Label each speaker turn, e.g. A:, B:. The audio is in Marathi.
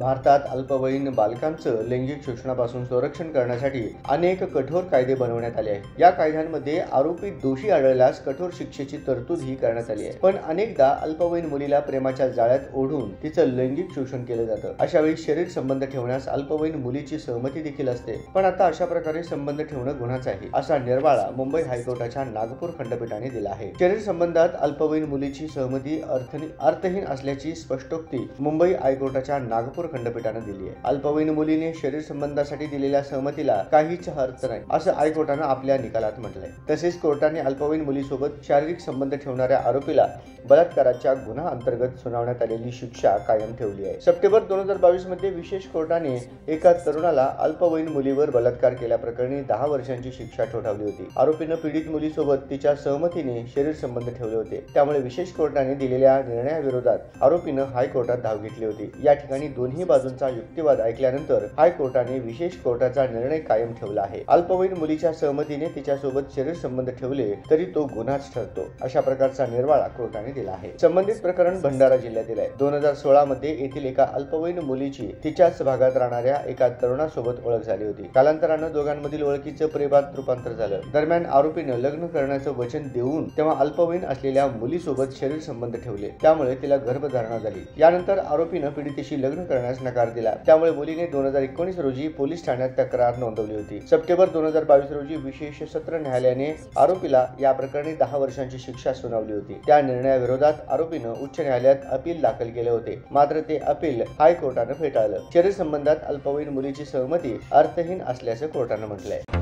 A: भारतात अल्पवयीन बालकांचं लैंगिक शोषणापासून संरक्षण करण्यासाठी अनेक कठोर कायदे बनवण्यात आले आहेत। या कायद्यांमध्ये आरोपी दोषी आढळल्यास कठोर शिक्षेची तरतूदही करण्यात आली आहे। पण अनेकदा अल्पवयीन मुलीला प्रेमाच्या जाळ्यात ओढून तिचं लैंगिक शोषण केलं जातं। अशा वेळी शरीर संबंध ठेवण्यास अल्पवयीन मुलीची सहमती देखील असते, पण आता अशा प्रकारे संबंध ठेवणं गुन्हाचं आहे, असा निर्वाळा मुंबई हायकोर्टाच्या नागपूर खंडपीठाने दिला आहे। शरीर संबंधात अल्पवयीन मुलीची सहमती अर्थहीन असल्याची स्पष्टोक्ती मुंबई हायकोर्टाच्या नागपूर खंडपीठाने दिली आहे। अल्पवयीन मुलीने शरीर संबंधासाठी दिलेल्या सहमतीला काहीच अर्थ नाही, असं हायकोर्टाने आपल्या निकालात म्हटलंय। तसेच कोर्टाने अल्पवयीन मुलीसोबत शारीरिक संबंध ठेवणाऱ्या आरोपीला बलात्काराच्या गुन्हा अंतर्गत सुनावण्यात आलेली शिक्षा कायम ठेवली आहे। सप्टेंबर 2022 मध्ये विशेष कोर्टाने एका तरुणाला अल्पवयीन मुलीवर बलात्कार केल्याप्रकरणी 10 वर्षांची शिक्षा ठोठावली होती। आरोपीनं पीडित मुलीसोबत तिच्या सहमतीने शरीर संबंध ठेवले होते, त्यामुळे विशेष कोर्टाने दिलेल्या निर्णयाविरोधात आरोपीनं हायकोर्टात धाव घेतली होती। या ठिकाणी दोन्ही बाजूंचा युक्तिवाद ऐकल्यानंतर हायकोर्टाने विशेष कोर्टाचा निर्णय कायम ठेवला आहे। अल्पवयीन मुलीच्या सहमतीने तिच्यासोबत शरीर संबंध ठेवले तरी तो गुन्हाच ठरतो, अशा प्रकारचा निर्वाळा कोर्टाने दिला आहे। संबंधित प्रकरण भंडारा जिल्ह्यातील आहे। 2016 मध्ये येथील एका अल्पवयीन मुलीची तिच्याच भागात राहणाऱ्या एका तरुणासोबत ओळख झाली होती। कालांतरानं दोघांमधील ओळखीचं प्रेमात रूपांतर झालं। दरम्यान आरोपीनं लग्न करण्याचं वचन देऊन तेव्हा अल्पवयीन असलेल्या मुलीसोबत शरीर संबंध ठेवले, त्यामुळे तिला गर्भधारणा झाली। यानंतर आरोपीनं पीडितेशी लग्न करण्यास नकार दिला, त्यामुळे मुलीने 2019 रोजी पोलीस ठाण्यात तक्रार नोंदवली होती। सप्टेंबर 2022 रोजी विशेष सत्र न्यायालयाने आरोपीला या प्रकरणी 10 वर्षांची शिक्षा सुनावली होती। त्या निर्णयाविरोधात आरोपीनं उच्च न्यायालयात अपील दाखल केले होते, मात्र ते अपील हायकोर्टानं फेटाळलं। शरीर संबंधात अल्पवयीन मुलीची सहमती अर्थहीन असल्याचं कोर्टानं म्हटलंय।